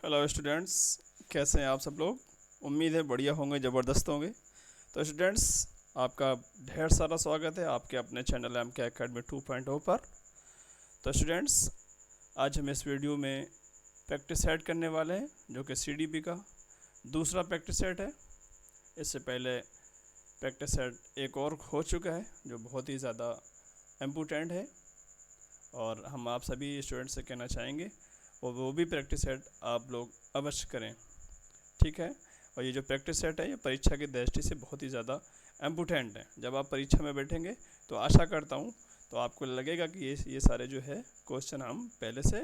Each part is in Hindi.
हेलो स्टूडेंट्स, कैसे हैं आप सब लोग। उम्मीद है बढ़िया होंगे, ज़बरदस्त होंगे। तो स्टूडेंट्स, आपका ढेर सारा स्वागत है आपके अपने चैनल एम के अकेडमी 2.0 पर। तो स्टूडेंट्स, आज हम इस वीडियो में प्रैक्टिस सेट करने वाले हैं जो कि सीडीपी का दूसरा प्रैक्टिस सेट है। इससे पहले प्रैक्टिस सेट एक और हो चुका है जो बहुत ही ज़्यादा इम्पोर्टेंट है और हम आप सभी स्टूडेंट्स से कहना चाहेंगे और वो भी प्रैक्टिस सेट आप लोग अवश्य करें, ठीक है। और ये जो प्रैक्टिस सेट है ये परीक्षा की दृष्टि से बहुत ही ज़्यादा इम्पोर्टेंट है। जब आप परीक्षा में बैठेंगे तो आशा करता हूँ तो आपको लगेगा कि ये सारे जो है क्वेश्चन हम पहले से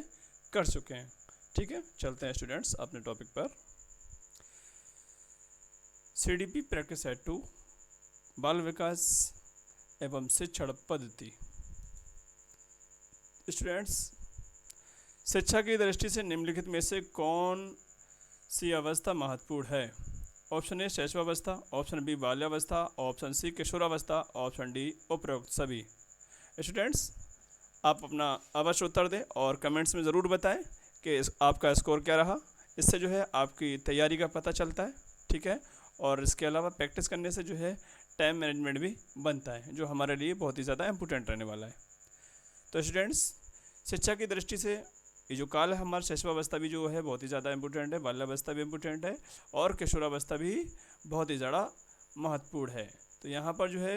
कर चुके हैं, ठीक है। चलते हैं स्टूडेंट्स अपने टॉपिक पर। सीडीपी प्रैक्टिस सेट 2, बाल विकास एवं शिक्षण पद्धति। स्टूडेंट्स, शिक्षा की दृष्टि से निम्नलिखित में से कौन सी अवस्था महत्वपूर्ण है। ऑप्शन ए शैशवावस्था, ऑप्शन बी बाल्यावस्था, ऑप्शन सी किशोरावस्था, ऑप्शन डी उपरोक्त सभी। स्टूडेंट्स, आप अपना अवश्य उत्तर दें और कमेंट्स में ज़रूर बताएं कि आपका स्कोर क्या रहा। इससे जो है आपकी तैयारी का पता चलता है, ठीक है। और इसके अलावा प्रैक्टिस करने से जो है टाइम मैनेजमेंट भी बनता है, जो हमारे लिए बहुत ही ज़्यादा इम्पोर्टेंट रहने वाला है। तो स्टूडेंट्स, शिक्षा की दृष्टि से ये जो काल है हमारा शैशवावस्था भी जो है बहुत ही ज़्यादा इंपॉर्टेंट है, बाल्यावस्था भी इम्पोर्टेंट है और किशोरावस्था भी बहुत ही ज़्यादा महत्वपूर्ण है। तो यहाँ पर जो है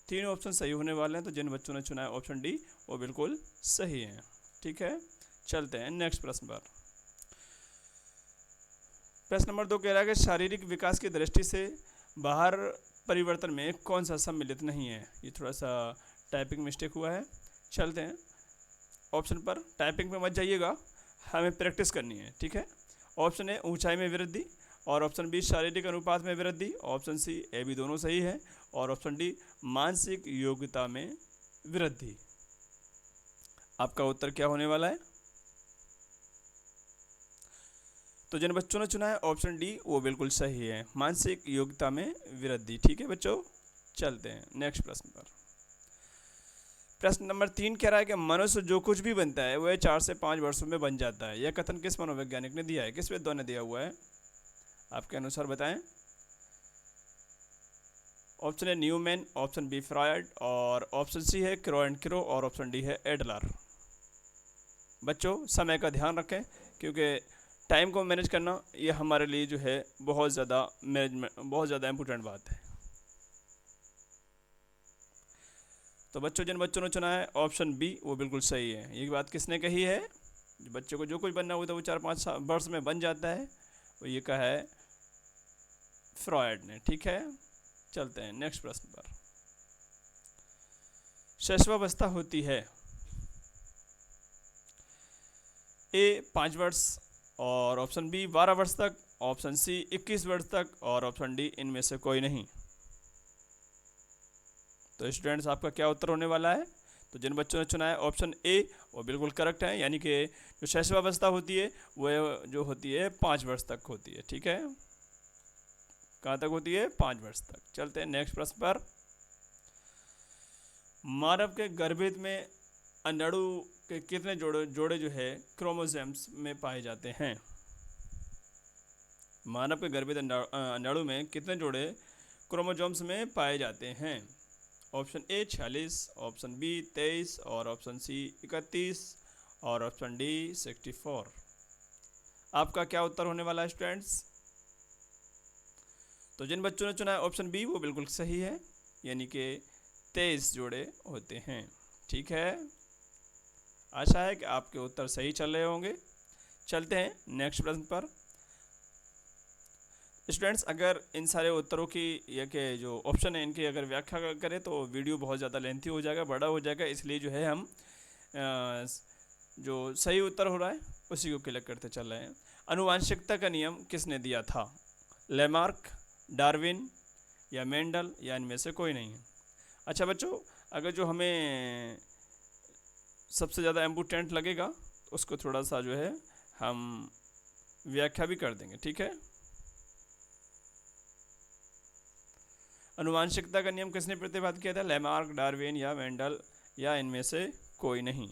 तीनों ऑप्शन सही होने वाले हैं। तो जिन बच्चों ने चुना है ऑप्शन डी वो बिल्कुल सही है, ठीक है। चलते हैं नेक्स्ट प्रश्न पर। प्रश्न नंबर 2 कह रहा है कि शारीरिक विकास की दृष्टि से बाहर परिवर्तन में कौन सा सम्मिलित नहीं है। ये थोड़ा सा टाइपिंग मिस्टेक हुआ है। चलते हैं ऑप्शन पर। टाइपिंग में मत जाइएगा, हमें प्रैक्टिस करनी है, ठीक है। ऑप्शन ए ऊंचाई में वृद्धि, और ऑप्शन बी शारीरिक अनुपात में वृद्धि, ऑप्शन सी ए बी दोनों सही है, और ऑप्शन डी मानसिक योग्यता में वृद्धि। आपका उत्तर क्या होने वाला है। तो जिन बच्चों ने चुना है ऑप्शन डी वो बिल्कुल सही है, मानसिक योग्यता में वृद्धि, ठीक है बच्चों। चलते हैं नेक्स्ट प्रश्न पर। प्रश्न नंबर 3 कह रहा है कि मनुष्य जो कुछ भी बनता है वह 4 से 5 वर्षों में बन जाता है। यह कथन किस मनोवैज्ञानिक ने दिया है, किस विद्वान ने दिया हुआ है, आपके अनुसार बताएं। Option A Newman, option B Freud, और ऑप्शन सी है क्रो एंड क्रो, और ऑप्शन डी है एडलर। बच्चों, समय का ध्यान रखें क्योंकि टाइम को मैनेज करना ये हमारे लिए जो है बहुत ज़्यादा इम्पोर्टेंट बात है। तो बच्चों, जिन बच्चों ने चुना है ऑप्शन बी वो बिल्कुल सही है। ये बात किसने कही है, बच्चों को जो कुछ बनना होता है वो 4-5 वर्ष में बन जाता है, वो ये कहा है फ्रॉयड ने, ठीक है। चलते हैं नेक्स्ट प्रश्न पर। शैशवावस्था होती है ए 5 वर्ष, और ऑप्शन बी 12 वर्ष तक, ऑप्शन सी 21 वर्ष तक, और ऑप्शन डी इनमें से कोई नहीं। तो स्टूडेंट्स, आपका क्या उत्तर होने वाला है। तो जिन बच्चों ने चुना है ऑप्शन ए वो बिल्कुल करेक्ट है, यानी कि जो शैशवावस्था होती है वह जो होती है 5 वर्ष तक होती है, ठीक है। कहाँ तक होती है, 5 वर्ष तक। चलते हैं नेक्स्ट प्रश्न पर। मानव के गर्भेद में अंडाणु के कितने जोड़े जो है क्रोमोसोम्स में पाए जाते हैं। मानव के गर्भेद अंडाणु में कितने जोड़े क्रोमोसोम्स में पाए जाते हैं। ऑप्शन ए 46, ऑप्शन बी 23, और ऑप्शन सी 31, और ऑप्शन डी 64। आपका क्या उत्तर होने वाला है स्टूडेंट्स। तो जिन बच्चों ने चुना है ऑप्शन बी वो बिल्कुल सही है, यानी कि 23 जोड़े होते हैं, ठीक है। आशा है कि आपके उत्तर सही चल रहे होंगे। चलते हैं नेक्स्ट प्रश्न पर। स्टूडेंट्स, अगर इन सारे उत्तरों की या के जो ऑप्शन है इनकी अगर व्याख्या करें तो वीडियो बहुत ज़्यादा लेंथी हो जाएगा, बड़ा हो जाएगा, इसलिए जो है हम जो सही उत्तर हो रहा है उसी को क्लिक करते चल रहे हैं। आनुवांशिकता का नियम किसने दिया था। लेमार्क, डार्विन, या मेंडल, या इनमें से कोई नहीं है। अच्छा बच्चों, अगर जो हमें सबसे ज़्यादा इम्पोर्टेंट लगेगा तो उसको थोड़ा सा जो है हम व्याख्या भी कर देंगे, ठीक है। आनुवांशिकता का नियम किसने प्रतिपादित किया था, लेमार्क, डार्विन, या मेंडल, या इनमें से कोई नहीं।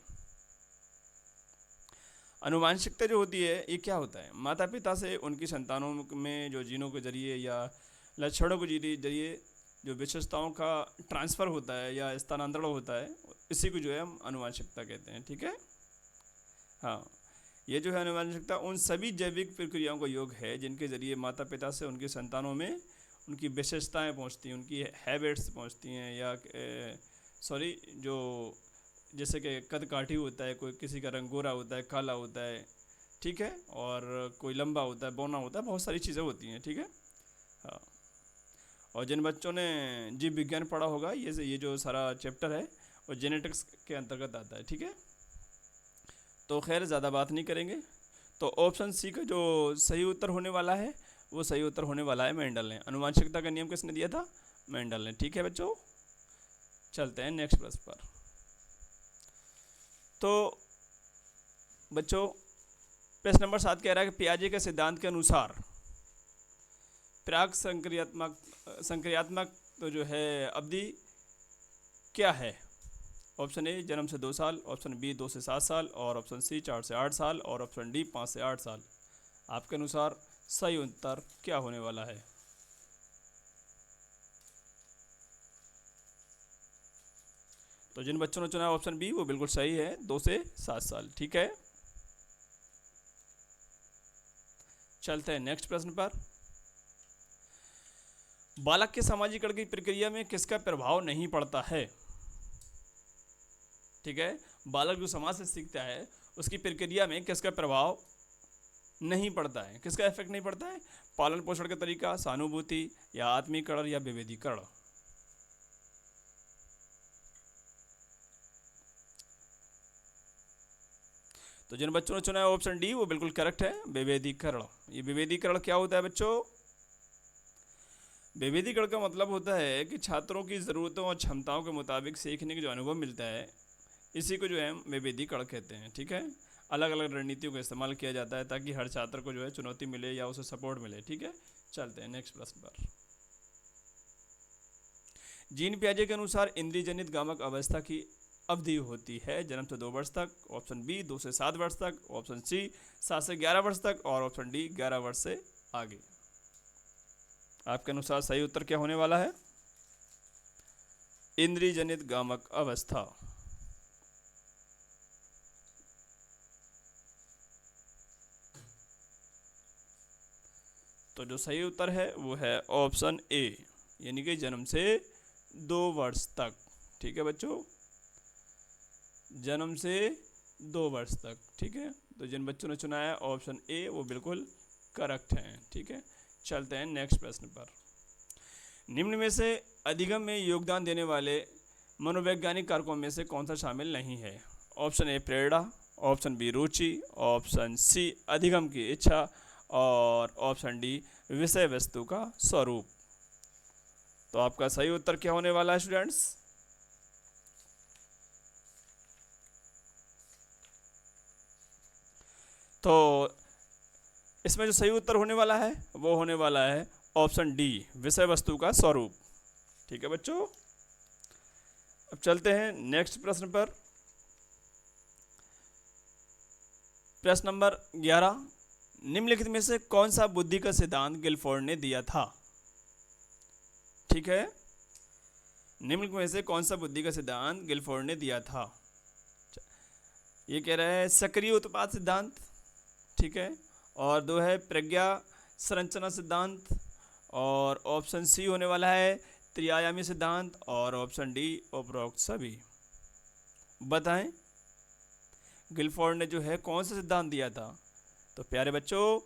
अनुवांशिकता जो होती है ये क्या होता है? माता पिता से उनकी संतानों में जो जीनों के जरिए या लक्षणों के जरिए जो विशेषताओं का ट्रांसफ़र होता है या स्थानांतरण होता है, इसी को जो है हम अनुवांशिकता कहते हैं। ठीक है, हाँ, ये जो है अनुवांशिकता उन सभी जैविक प्रक्रियाओं का योग है जिनके जरिए माता पिता से उनकी संतानों में उनकी विशेषताएं पहुंचती हैं, उनकी हैबिट्स पहुंचती हैं, या सॉरी जो जैसे कि कद काठी होता है, कोई किसी का रंग गोरा होता है, काला होता है, ठीक है, और कोई लंबा होता है, बौना होता है, बहुत सारी चीज़ें होती हैं। ठीक है, हाँ, और जिन बच्चों ने जीव विज्ञान पढ़ा होगा, ये जो सारा चैप्टर है वो जेनेटिक्स के अंतर्गत आता है। ठीक है, तो खैर ज़्यादा बात नहीं करेंगे। तो ऑप्शन सी का जो सही उत्तर होने वाला है वो सही उत्तर होने वाला है मेंडल ने। अनुवांशिकता का नियम किसने दिया था? मेंडल ने। ठीक है बच्चों, चलते हैं नेक्स्ट प्रश्न पर। तो बच्चों प्रश्न नंबर 7 कह रहा है कि पियाजे के सिद्धांत के अनुसार प्राक संक्रियात्मक तो जो है अवधि क्या है? ऑप्शन ए जन्म से 2 साल, ऑप्शन बी 2 से 7 साल, और ऑप्शन सी 4 से 8 साल, और ऑप्शन डी 5 से 8 साल। आपके अनुसार सही उत्तर क्या होने वाला है? तो जिन बच्चों ने चुना ऑप्शन बी वो बिल्कुल सही है, 2 से 7 साल। ठीक है, चलते हैं नेक्स्ट प्रश्न पर। बालक के सामाजिकरण की प्रक्रिया में किसका प्रभाव नहीं पड़ता है? ठीक है, बालक जो समाज से सीखता है उसकी प्रक्रिया में किसका प्रभाव नहीं पड़ता है, किसका इफेक्ट नहीं पड़ता है? पालन पोषण का तरीका, सहानुभूति, या आत्मीकरण, या विभेदीकरण। तो जिन बच्चों ने चुना है ऑप्शन डी वो बिल्कुल करेक्ट है, विभेदीकरण। ये विभेदीकरण क्या होता है बच्चों? विभेदीकरण का मतलब होता है कि छात्रों की ज़रूरतों और क्षमताओं के मुताबिक सीखने का जो अनुभव मिलता है, इसी को जो है हम विभेदीकरण कहते हैं। ठीक है, अलग अलग रणनीतियों का इस्तेमाल किया जाता है ताकि हर छात्र को जो है चुनौती मिले या उसे सपोर्ट मिले। ठीक है, चलते हैं नेक्स्ट प्रश्न पर। जीन पियाजे के अनुसार इंद्रिय जनित गामक अवस्था की अवधि होती है जन्म से 2 वर्ष तक, ऑप्शन बी 2 से 7 वर्ष तक, ऑप्शन सी 7 से 11 वर्ष तक, और ऑप्शन डी 11 वर्ष से आगे। आपके अनुसार सही उत्तर क्या होने वाला है? इंद्रिय जनित गामक अवस्था। तो जो सही उत्तर है वो है ऑप्शन ए, यानी कि जन्म से 2 वर्ष तक। ठीक है बच्चों, जन्म से 2 वर्ष तक। ठीक है, तो जिन बच्चों ने चुना है ऑप्शन ए वो बिल्कुल करेक्ट है। ठीक है, चलते हैं नेक्स्ट प्रश्न पर। निम्न में से अधिगम में योगदान देने वाले मनोवैज्ञानिक कारकों में से कौन सा शामिल नहीं है? ऑप्शन ए प्रेरणा, ऑप्शन बी रुचि, ऑप्शन सी अधिगम की इच्छा, और ऑप्शन डी विषय वस्तु का स्वरूप। तो आपका सही उत्तर क्या होने वाला है स्टूडेंट्स? तो इसमें जो सही उत्तर होने वाला है वो होने वाला है ऑप्शन डी, विषय वस्तु का स्वरूप। ठीक है बच्चों, अब चलते हैं नेक्स्ट प्रश्न पर। प्रश्न नंबर 11, निम्नलिखित में से कौन सा बुद्धि का सिद्धांत गिलफोर्ड ने दिया था? ठीक है, निम्नलिखित में से कौन सा बुद्धि का सिद्धांत गिलफोर्ड ने दिया था? ये कह रहा है सक्रिय उत्पाद सिद्धांत, ठीक है, और 2 है प्रज्ञा संरचना सिद्धांत, और ऑप्शन सी होने वाला है त्रिआयामी सिद्धांत, और ऑप्शन डी उपरोक्त सभी। बताएं गिलफोर्ड ने जो है कौन सा सिद्धांत दिया था? तो प्यारे बच्चों,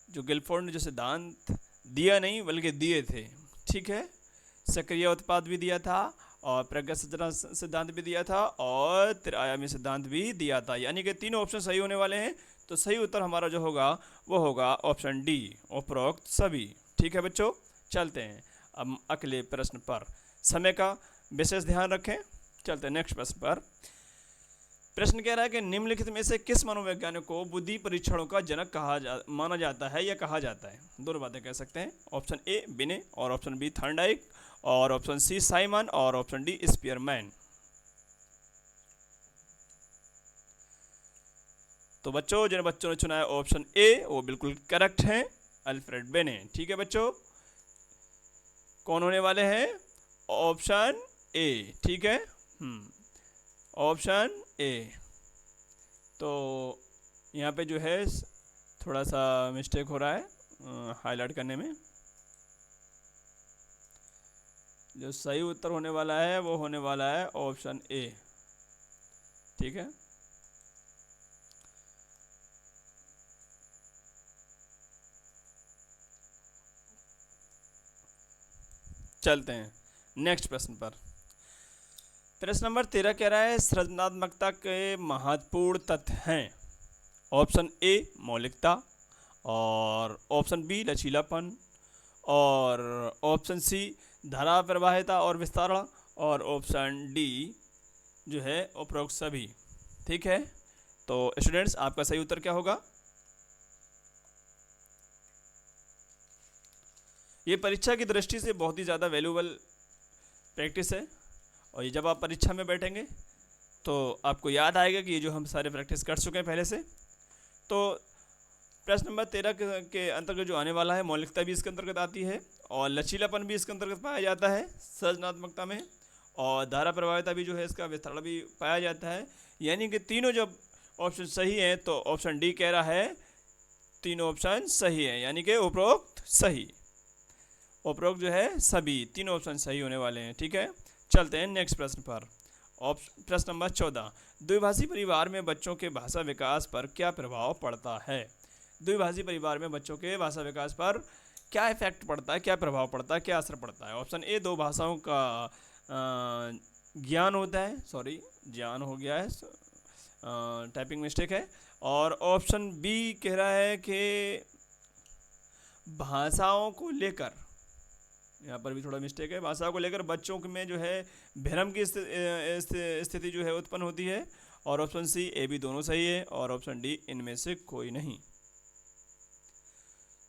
जो गिलफोर्ड ने जो सिद्धांत दिया नहीं बल्कि दिए थे, ठीक है, सक्रिय उत्पाद भी दिया था, और प्रज्ञा संरचना सिद्धांत भी दिया था, और त्रिआयामी सिद्धांत भी दिया था। यानी कि तीनों ऑप्शन सही होने वाले हैं। तो सही उत्तर हमारा जो होगा वो होगा ऑप्शन डी, उपरोक्त सभी। ठीक है बच्चों, चलते हैं अब अगले प्रश्न पर। समय का विशेष ध्यान रखें। चलते हैं नेक्स्ट प्रश्न पर। प्रश्न कह रहा है कि निम्नलिखित में से किस मनोवैज्ञानिक को बुद्धि परीक्षणों का जनक माना जाता है या कहा जाता है? दोनों बातें कह सकते हैं। ऑप्शन ए बिने, और ऑप्शन बी थॉर्नडाइक, और ऑप्शन सी साइमन, और ऑप्शन डी स्पीयरमैन। तो बच्चों जिन बच्चों ने चुना है ऑप्शन ए वो बिल्कुल करेक्ट है, अल्फ्रेड बेने। ठीक है बच्चों, कौन होने वाले हैं? Option A. ठीक है, ऑप्शन ए। तो यहाँ पे जो है थोड़ा सा मिस्टेक हो रहा है हाईलाइट करने में। जो सही उत्तर होने वाला है वो होने वाला है ऑप्शन ए। ठीक है, चलते हैं नेक्स्ट प्रश्न पर। प्रश्न नंबर 13 कह रहा है सृजनात्मकता के महत्वपूर्ण तत्व हैं। ऑप्शन ए मौलिकता, और ऑप्शन बी लचीलापन, और ऑप्शन सी धारा प्रवाहिता और विस्तारण, और ऑप्शन डी जो है उपरोक्त सभी। ठीक है, तो स्टूडेंट्स आपका सही उत्तर क्या होगा? ये परीक्षा की दृष्टि से बहुत ही ज़्यादा वैल्यूबल प्रैक्टिस है, और ये जब आप परीक्षा में बैठेंगे तो आपको याद आएगा कि ये जो हम सारे प्रैक्टिस कर चुके हैं पहले से। तो प्रश्न नंबर 13 के अंतर्गत जो आने वाला है, मौलिकता भी इसके अंतर्गत आती है, और लचीलापन भी इसके अंतर्गत पाया जाता है सृजनात्मकता में, और धारा प्रभाविता भी जो है इसका विस्तारण भी पाया जाता है। यानी कि तीनों जब ऑप्शन सही है तो ऑप्शन डी कह रहा है तीनों ऑप्शन सही है, यानी कि उपरोक्त सही, उपरोक्त जो है सभी तीनों ऑप्शन सही होने वाले हैं। ठीक है, चलते हैं नेक्स्ट प्रश्न पर। प्रश्न नंबर 14, द्विभाषी परिवार में बच्चों के भाषा विकास पर क्या प्रभाव पड़ता है? द्विभाषी परिवार में बच्चों के भाषा विकास पर क्या इफेक्ट पड़ता है, क्या प्रभाव पड़ता है, क्या असर पड़ता है? ऑप्शन ए दो भाषाओं का ज्ञान होता है, सॉरी ज्ञान हो गया है, टाइपिंग मिस्टेक है। और ऑप्शन बी कह रहा है कि भाषाओं को लेकर, यहाँ पर भी थोड़ा मिस्टेक है, भाषा को लेकर बच्चों में जो है भ्रम की स्थिति जो है उत्पन्न होती है। और ऑप्शन सी ए बी दोनों सही है, और ऑप्शन डी इनमें से कोई नहीं।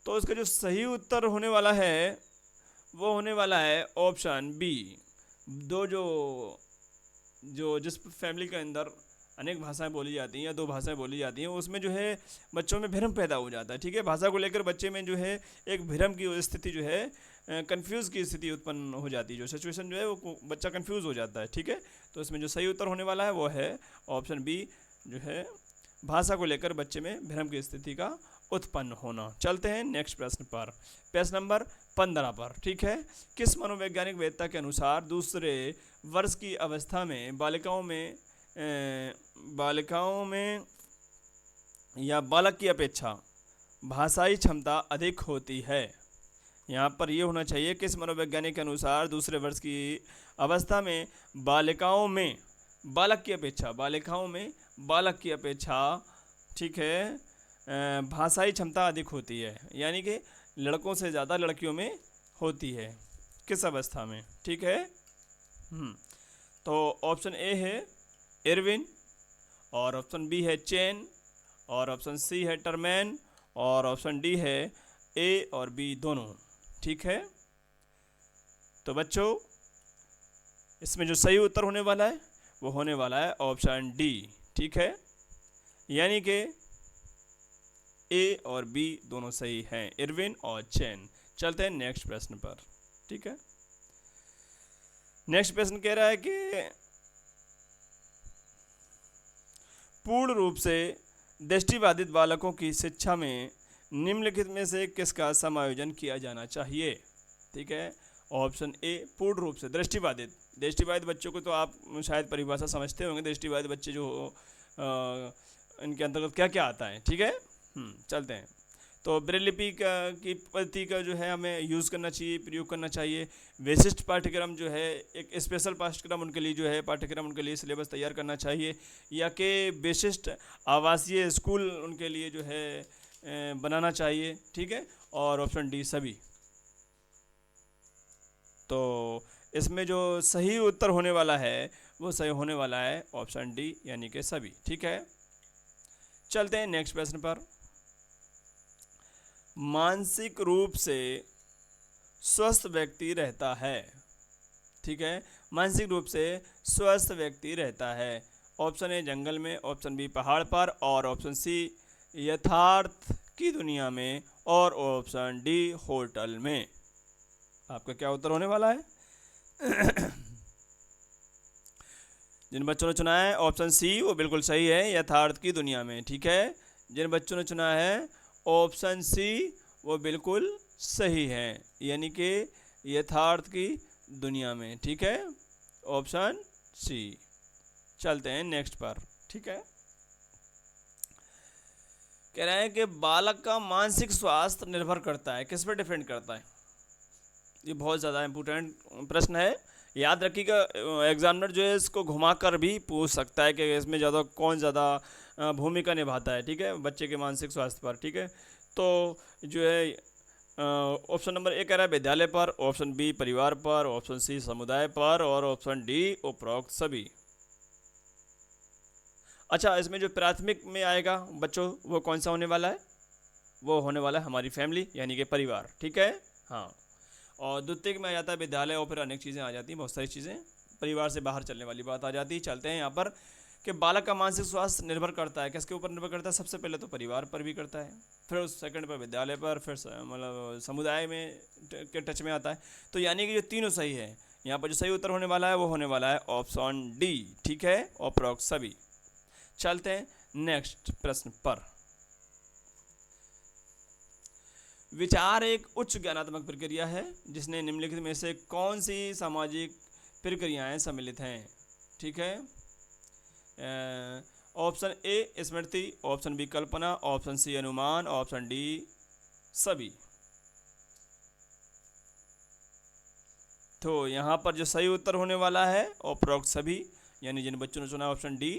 तो इसका जो सही उत्तर होने वाला है वो होने वाला है ऑप्शन बी। दो जो जिस फैमिली के अंदर अनेक भाषाएं बोली जाती हैं या दो भाषाएं बोली जाती हैं, उसमें जो है बच्चों में भ्रम पैदा हो जाता है। ठीक है, भाषा को लेकर बच्चे में जो है एक भ्रम की स्थिति जो है, कंफ्यूज की स्थिति उत्पन्न हो जाती है, जो सिचुएशन जो है वो बच्चा कंफ्यूज हो जाता है। ठीक है, तो इसमें जो सही उत्तर होने वाला है वो है ऑप्शन बी, जो है भाषा को लेकर बच्चे में भ्रम की स्थिति का उत्पन्न होना। चलते हैं नेक्स्ट प्रश्न पर, प्रश्न नंबर 15 पर। ठीक है, किस मनोवैज्ञानिक वेत्ता के अनुसार दूसरे वर्ष की अवस्था में बालिकाओं में या बालक की अपेक्षा भाषाई क्षमता अधिक होती है? यहाँ पर ये होना चाहिए किस मनोवैज्ञानिक के अनुसार दूसरे वर्ष की अवस्था में बालिकाओं में बालक की अपेक्षा ठीक है भाषाई क्षमता अधिक होती है, यानी कि लड़कों से ज़्यादा लड़कियों में होती है किस अवस्था में? ठीक है, तो ऑप्शन ए है इरविन, और ऑप्शन बी है चेन, और ऑप्शन सी है टरमैन, और ऑप्शन डी है ए और बी दोनों। ठीक है, तो बच्चों इसमें जो सही उत्तर होने वाला है वो होने वाला है ऑप्शन डी। ठीक है, यानी कि ए और बी दोनों सही हैं, इरविन और चेन। चलते हैं नेक्स्ट प्रश्न पर। ठीक है, नेक्स्ट प्रश्न कह रहा है कि पूर्ण रूप से दृष्टिबाधित बालकों की शिक्षा में निम्नलिखित में से किसका समायोजन किया जाना चाहिए? ठीक है, ऑप्शन ए पूर्ण रूप से दृष्टिबाधित बच्चों को तो आप शायद परिभाषा समझते होंगे, दृष्टिबाधित बच्चे जो इनके अंतर्गत क्या क्या आता है। ठीक है, चलते हैं। तो ब्रेल लिपि की पद्धति का जो है हमें यूज़ करना चाहिए, प्रयोग करना चाहिए। विशिष्ट पाठ्यक्रम जो है एक स्पेशल पाठ्यक्रम उनके लिए जो है पाठ्यक्रम उनके लिए सिलेबस तैयार करना चाहिए, या कि विशिष्ट आवासीय स्कूल उनके लिए जो है बनाना चाहिए। ठीक है, और ऑप्शन डी सभी। तो इसमें जो सही उत्तर होने वाला है वो सही होने वाला है ऑप्शन डी, यानी कि सभी। ठीक है, चलते हैं नेक्स्ट प्रश्न पर। मानसिक रूप से स्वस्थ व्यक्ति रहता है। ठीक है, मानसिक रूप से स्वस्थ व्यक्ति रहता है। ऑप्शन ए जंगल में, ऑप्शन बी पहाड़ पर, और ऑप्शन सी यथार्थ की दुनिया में, और ऑप्शन डी होटल में। आपका क्या उत्तर होने वाला है? जिन बच्चों ने चुना है ऑप्शन सी वो बिल्कुल सही है, यथार्थ की दुनिया में। ठीक है, जिन बच्चों ने चुना है ऑप्शन सी वो बिल्कुल सही है, यानी कि यथार्थ की दुनिया में। ठीक है, ऑप्शन सी। चलते हैं नेक्स्ट पर। ठीक है, कह रहे हैं कि बालक का मानसिक स्वास्थ्य निर्भर करता है, किस पर डिपेंड करता है? ये बहुत ज़्यादा इम्पोर्टेंट प्रश्न है, याद रखिएगा। एग्जामिनर जो है इसको घुमाकर भी पूछ सकता है कि इसमें कौन ज़्यादा भूमिका निभाता है, ठीक है, बच्चे के मानसिक स्वास्थ्य पर। ठीक है, तो जो है ऑप्शन नंबर ए कह रहा है विद्यालय पर, ऑप्शन बी परिवार पर, ऑप्शन सी समुदाय पर, और ऑप्शन डी उपरोक्त सभी। अच्छा, इसमें जो प्राथमिक में आएगा बच्चों वो कौन सा होने वाला है? वो होने वाला है हमारी फैमिली, यानी कि परिवार। ठीक है, हाँ। और द्वितीयक में आ जाता है विद्यालय, और फिर अनेक चीज़ें आ जाती हैं, बहुत सारी चीज़ें, परिवार से बाहर चलने वाली बात आ जाती है। चलते हैं यहाँ पर कि बालक का मानसिक स्वास्थ्य निर्भर करता है, किसके ऊपर निर्भर करता है? सबसे पहले तो परिवार पर भी करता है, फिर उस सेकंड पर विद्यालय पर, फिर मतलब समुदाय में के टच में आता है। तो यानी कि जो तीनों सही है, यहाँ पर जो सही उत्तर होने वाला है वो होने वाला है ऑप्शन डी। ठीक है, उपरोक्त सभी। चलते हैं नेक्स्ट प्रश्न पर। विचार एक उच्च ज्ञानात्मक प्रक्रिया है जिसने निम्नलिखित में से कौन सी सामाजिक प्रक्रियाएं सम्मिलित हैं? ठीक है, ऑप्शन ए स्मृति, ऑप्शन बी कल्पना, ऑप्शन सी अनुमान, ऑप्शन डी सभी। तो यहाँ पर जो सही उत्तर होने वाला है उपरोक्त सभी, यानी जिन बच्चों ने चुना ऑप्शन डी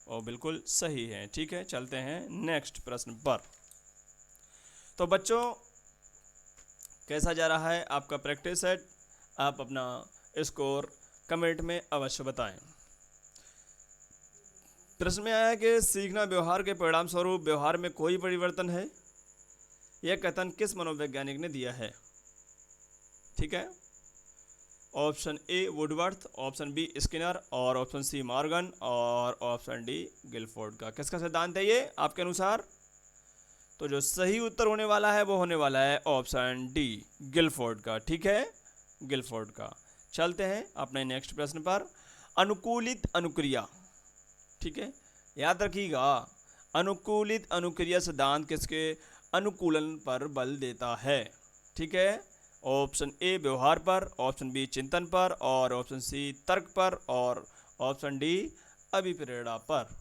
वो बिल्कुल सही है। ठीक है, चलते हैं नेक्स्ट प्रश्न पर। तो बच्चों कैसा जा रहा है आपका प्रैक्टिस सेट? आप अपना स्कोर कमेंट में अवश्य बताएं। प्रश्न में आया कि सीखना व्यवहार के परिणाम स्वरूप व्यवहार में कोई परिवर्तन है, यह कथन किस मनोवैज्ञानिक ने दिया है? ठीक है, option A Woodworth, option B Skinner, और ऑप्शन सी मॉर्गन, और ऑप्शन डी गिलफोर्ड का। किसका सिद्धांत है ये आपके अनुसार? तो जो सही उत्तर होने वाला है वो होने वाला है ऑप्शन डी गिलफोर्ड का। ठीक है, गिलफोर्ड का। चलते हैं अपने नेक्स्ट प्रश्न पर। अनुकूलित अनुक्रिया, ठीक है, याद रखिएगा, अनुकूलित अनुक्रिया सिद्धांत किसके अनुकूलन पर बल देता है? ठीक है, ऑप्शन ए व्यवहार पर, ऑप्शन बी चिंतन पर, और ऑप्शन सी तर्क पर, और ऑप्शन डी अभिप्रेरणा पर।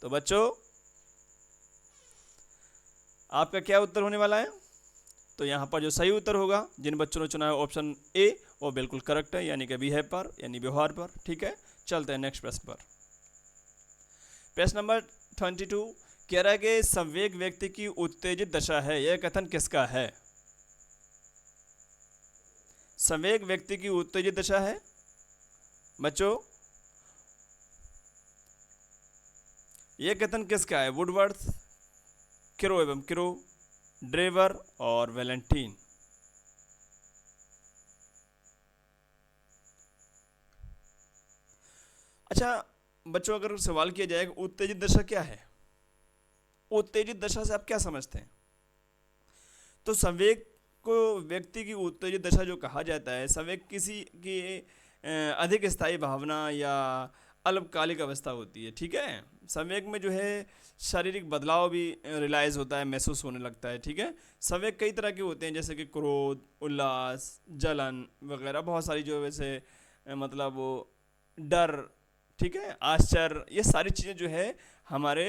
तो बच्चों आपका क्या उत्तर होने वाला है? तो यहाँ पर जो सही उत्तर होगा, जिन बच्चों ने चुना है ऑप्शन ए वो बिल्कुल करेक्ट है, यानी कि बिहेव पर, यानी व्यवहार पर। ठीक है, चलते हैं नेक्स्ट प्रश्न पर। प्रश्न नंबर 22 कह रहा है कि संवेग व्यक्ति की उत्तेजित दशा है, यह कथन किसका है? संवेग व्यक्ति की उत्तेजित दशा है बच्चों, यह कथन किसका है? वुडवर्थ, क्रो एवं क्रो, ड्रेवर और वैलेंटीन। अच्छा बच्चों, अगर सवाल किया जाए उत्तेजित दशा क्या है, उत्तेजित दशा से आप क्या समझते हैं? तो संवेग को व्यक्ति की उत्तेजित दशा जो कहा जाता है, संवेग किसी की अधिक स्थायी भावना या अल्पकालिक अवस्था होती है। ठीक है, संवेग में जो है शारीरिक बदलाव भी रियलाइज होता है, महसूस होने लगता है। ठीक है, संवेग कई तरह के होते हैं, जैसे कि क्रोध, उल्लास, जलन वगैरह, बहुत सारी जो वैसे मतलब वो डर, ठीक है, आश्चर्य, ये सारी चीज़ें जो है हमारे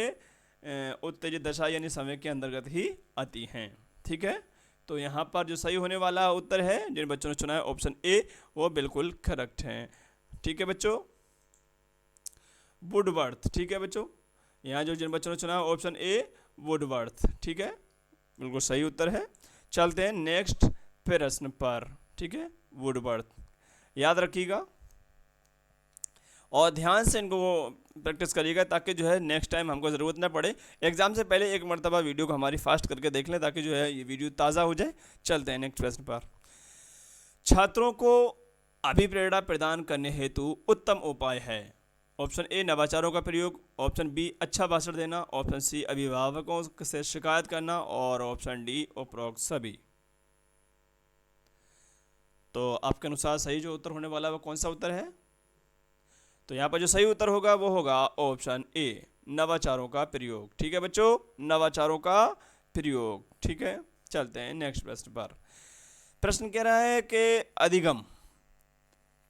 उत्तेजित दशा यानी संवेग के अंतर्गत ही आती हैं। ठीक है, तो यहाँ पर जो सही होने वाला उत्तर है, जिन बच्चों ने चुना है ऑप्शन ए वो बिल्कुल करेक्ट है। ठीक है बच्चों, वुडवर्थ। ठीक है बच्चों, यहाँ जो जिन बच्चों ने चुना है ऑप्शन ए वुडवर्थ, ठीक है, बिल्कुल सही उत्तर है। चलते हैं नेक्स्ट प्रश्न पर। ठीक है, वुडवर्थ याद रखिएगा और ध्यान से इनको प्रैक्टिस करिएगा, ताकि जो है नेक्स्ट टाइम हमको ज़रूरत ना पड़े। एग्जाम से पहले एक मरतबा वीडियो को हमारी फास्ट करके देख लें, ताकि जो है ये वीडियो ताज़ा हो जाए। चलते हैं नेक्स्ट प्रश्न पर। छात्रों को अभिप्रेरणा प्रदान करने हेतु उत्तम उपाय है, ऑप्शन ए नवाचारों का प्रयोग, ऑप्शन बी अच्छा भाषण देना, ऑप्शन सी अभिभावकों से शिकायत करना और ऑप्शन डी उपरोक्त सभी। तो आपके अनुसार सही जो उत्तर होने वाला है वो कौन सा उत्तर है? तो यहाँ पर जो सही उत्तर होगा वो होगा ऑप्शन ए नवाचारों का प्रयोग। ठीक है बच्चों, नवाचारों का प्रयोग। ठीक है, चलते हैं नेक्स्ट प्रश्न पर। प्रश्न कह रहा है कि अधिगम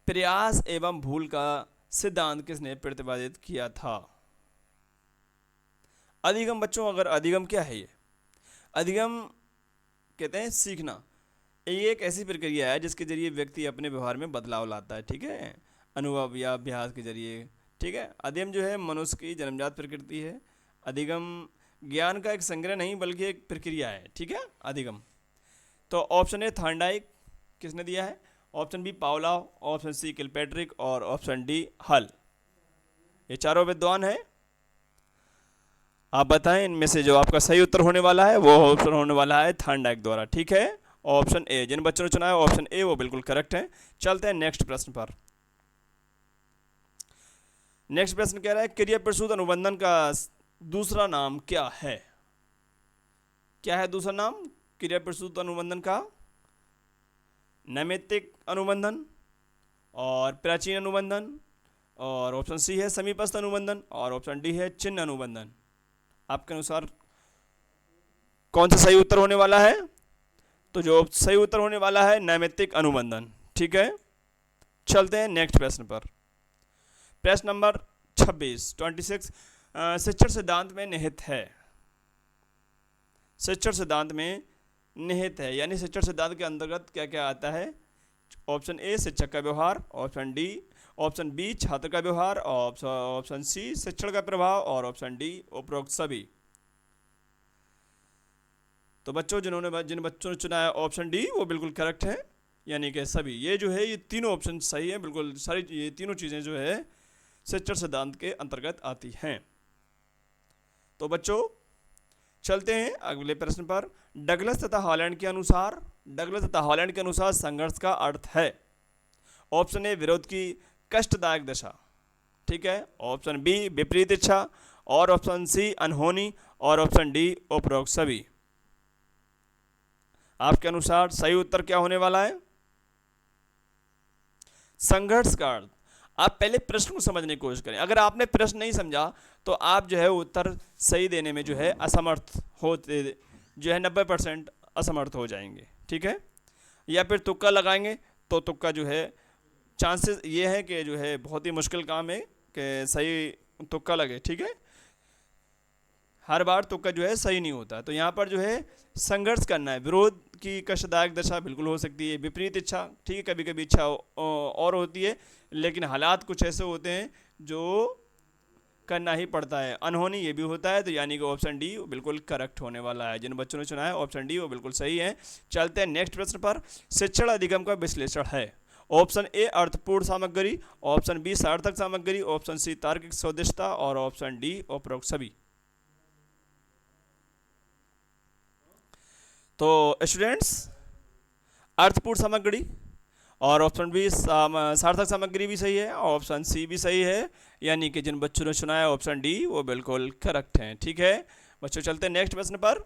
प्रयास एवं भूल का सिद्धांत किसने प्रतिपादित किया था? अधिगम बच्चों, अगर अधिगम क्या है? ये अधिगम कहते हैं सीखना। ये एक ऐसी प्रक्रिया है जिसके जरिए व्यक्ति अपने व्यवहार में बदलाव लाता है। ठीक है, अनुभव या अभ्यास के जरिए। ठीक है, अधिगम जो है मनुष्य की जन्मजात प्रकृति है। अधिगम ज्ञान का एक संग्रह नहीं बल्कि एक प्रक्रिया है। ठीक है, अधिगम। तो ऑप्शन ए थॉर्नडाइक किसने दिया है, option B Pavlov, option C Kilpatrick और ऑप्शन डी हल। ये चारों विद्वान हैं। आप बताएं इनमें से जो आपका सही उत्तर होने वाला है वो ऑप्शन होने वाला है थॉर्नडाइक द्वारा। ठीक है, ऑप्शन ए। जिन बच्चों ने चुना है ऑप्शन ए वो बिल्कुल करेक्ट है। चलते हैं नेक्स्ट प्रश्न पर। नेक्स्ट प्रश्न कह रहा है क्रिया प्रसूत अनुबंधन का दूसरा नाम क्या है? क्या है दूसरा नाम क्रिया प्रसूत अनुबंधन का? नैमित्तिक अनुबंधन और प्राचीन अनुबंधन और ऑप्शन सी है समीपस्थ अनुबंधन और ऑप्शन डी है चिन्ह अनुबंधन। आपके अनुसार कौन सा सही उत्तर होने वाला है? तो जो सही उत्तर होने वाला है नैमित्तिक अनुबंधन। ठीक है, चलते हैं नेक्स्ट प्रश्न पर। प्रश्न नंबर 26 शिक्षण सिद्धांत में निहित है। शिक्षण सिद्धांत में निहित है यानी शिक्षण सिद्धांत के अंतर्गत क्या क्या आता है? ऑप्शन ए शिक्षक का व्यवहार, ऑप्शन बी छात्र का व्यवहार, ऑप्शन सी शिक्षण का प्रभाव और ऑप्शन डी उपरोक्त सभी। तो बच्चों जिन बच्चों ने चुना है ऑप्शन डी वो बिल्कुल करेक्ट है, यानी कि सभी। ये जो है ये तीनों ऑप्शन सही है, बिल्कुल सारी ये तीनों चीज़ें जो है शिक्षण सिद्धांत के अंतर्गत आती हैं। तो बच्चों चलते हैं अगले प्रश्न पर। डगलस तथा हॉलैंड के अनुसार संघर्ष का अर्थ है। ऑप्शन ए विरोध की कष्टदायक दशा। ठीक है, ऑप्शन बी विपरीत इच्छा और ऑप्शन सी अनहोनी और ऑप्शन डी उपरोक्त सभी। आपके अनुसार सही उत्तर क्या होने वाला है? संघर्ष का अर्थ। आप पहले प्रश्न को समझने की कोशिश करें। अगर आपने प्रश्न नहीं समझा तो आप जो है उत्तर सही देने में जो है असमर्थ होते, जो है 90% असमर्थ हो जाएंगे। ठीक है, या फिर तुक्का लगाएंगे तो तुक्का जो है चांसेस ये है कि जो है बहुत ही मुश्किल काम है कि सही तुक्का लगे। ठीक है, हर बार तुक्का जो है सही नहीं होता। तो यहाँ पर जो है संघर्ष करना है। विरोध की कष्टदायक दशा बिल्कुल हो सकती है। विपरीत इच्छा, ठीक है, कभी कभी इच्छा और होती है लेकिन हालात कुछ ऐसे होते हैं जो करना ही पड़ता है। अनहोनी ये भी होता है। तो यानी कि ऑप्शन डी बिल्कुल करेक्ट होने वाला है। जिन बच्चों ने चुना है ऑप्शन डी वो बिल्कुल सही है। चलते हैं नेक्स्ट प्रश्न पर। शिक्षण अधिगम का विश्लेषण है। ऑप्शन ए अर्थपूर्ण सामग्री, ऑप्शन बी सार्थक सामग्री, ऑप्शन सी तार्किक सदृशता और ऑप्शन डी उपरोक्त सभी। तो स्टूडेंट्स अर्थपूर्ण सामग्री और ऑप्शन बी सार्थक सामग्री भी सही है, ऑप्शन सी भी सही है। यानी कि जिन बच्चों ने चुना है ऑप्शन डी वो बिल्कुल करेक्ट हैं। ठीक है बच्चों, चलते हैं नेक्स्ट प्रश्न पर।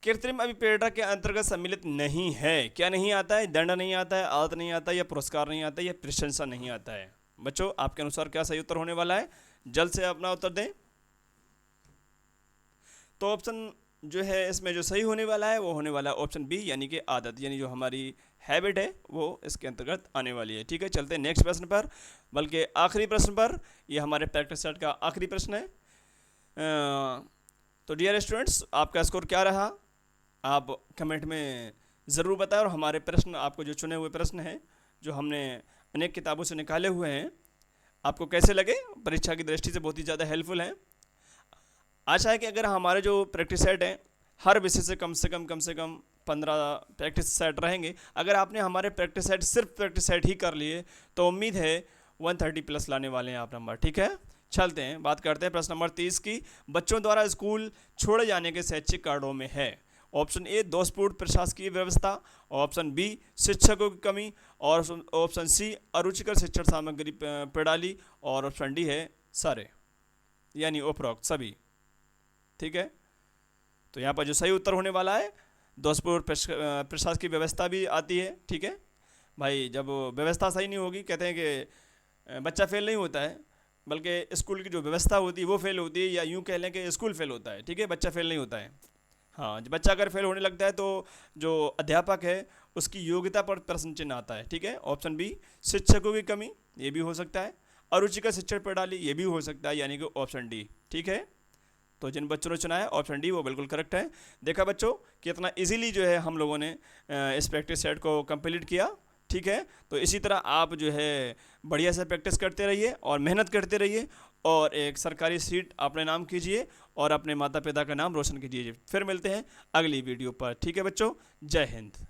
कृत्रिम अभिप्रेरणा के अंतर्गत सम्मिलित नहीं है। क्या नहीं आता है? दंड नहीं आता है, आदत नहीं आता है, या पुरस्कार नहीं आता है, या प्रशंसा नहीं आता है। बच्चों आपके अनुसार क्या सही उत्तर होने वाला है? जल्द से अपना उत्तर दें। तो ऑप्शन जो है इसमें जो सही होने वाला है वो होने वाला है ऑप्शन बी, यानी कि आदत, यानी जो हमारी हैबिट है वो इसके अंतर्गत आने वाली है। ठीक है, चलते हैं नेक्स्ट प्रश्न पर, बल्कि आखिरी प्रश्न पर। ये हमारे प्रैक्टिस सेट का आखिरी प्रश्न है। तो डियर स्टूडेंट्स आपका स्कोर क्या रहा आप कमेंट में ज़रूर बताएं। और हमारे प्रश्न आपको जो चुने हुए प्रश्न हैं जो हमने अनेक किताबों से निकाले हुए हैं आपको कैसे लगे? परीक्षा की दृष्टि से बहुत ही ज़्यादा हेल्पफुल हैं। आशा है कि अगर हमारे जो प्रैक्टिस सेट हैं हर विषय से कम से कम 15 प्रैक्टिस सेट रहेंगे। अगर आपने हमारे प्रैक्टिस सेट सिर्फ प्रैक्टिस सेट ही कर लिए तो उम्मीद है 130 प्लस लाने वाले हैं आप नंबर। ठीक है, चलते हैं बात करते हैं प्रश्न नंबर 30 की। बच्चों द्वारा स्कूल छोड़े जाने के शैक्षिक कार्डों में है। ऑप्शन ए दोषपूर्ण प्रशासकीय व्यवस्था, ऑप्शन बी शिक्षकों की कमी, और ऑप्शन सी अरुचिकर शिक्षण सामग्री प्रणाली, और ऑप्शन डी है सारे, यानी उपरोक्त सभी। ठीक है, तो यहाँ पर जो सही उत्तर होने वाला है दोषपूर्ण प्रशासकीय व्यवस्था भी आती है। ठीक है भाई, जब व्यवस्था सही नहीं होगी, कहते हैं कि बच्चा फेल नहीं होता है, बल्कि स्कूल की जो व्यवस्था होती है वो फेल होती है, या यूँ कह लें कि स्कूल फेल होता है। ठीक है, बच्चा फेल नहीं होता है। हाँ, जब बच्चा अगर फेल होने लगता है तो जो अध्यापक है उसकी योग्यता पर प्रश्न चिन्ह आता है। ठीक है, ऑप्शन बी शिक्षकों की कमी, ये भी हो सकता है, अरुचिकर शिक्षण प्रणाली, ये भी हो सकता है, यानी कि ऑप्शन डी। ठीक है, तो जिन बच्चों ने चुना है ऑप्शन डी वो बिल्कुल करेक्ट है। देखा बच्चों कितना इजीली जो है हम लोगों ने इस प्रैक्टिस सेट को कंप्लीट किया। ठीक है, तो इसी तरह आप जो है बढ़िया से प्रैक्टिस करते रहिए और मेहनत करते रहिए, और एक सरकारी सीट अपने नाम कीजिए और अपने माता पिता का नाम रोशन कीजिए। फिर मिलते हैं अगली वीडियो पर। ठीक है बच्चों, जय हिंद।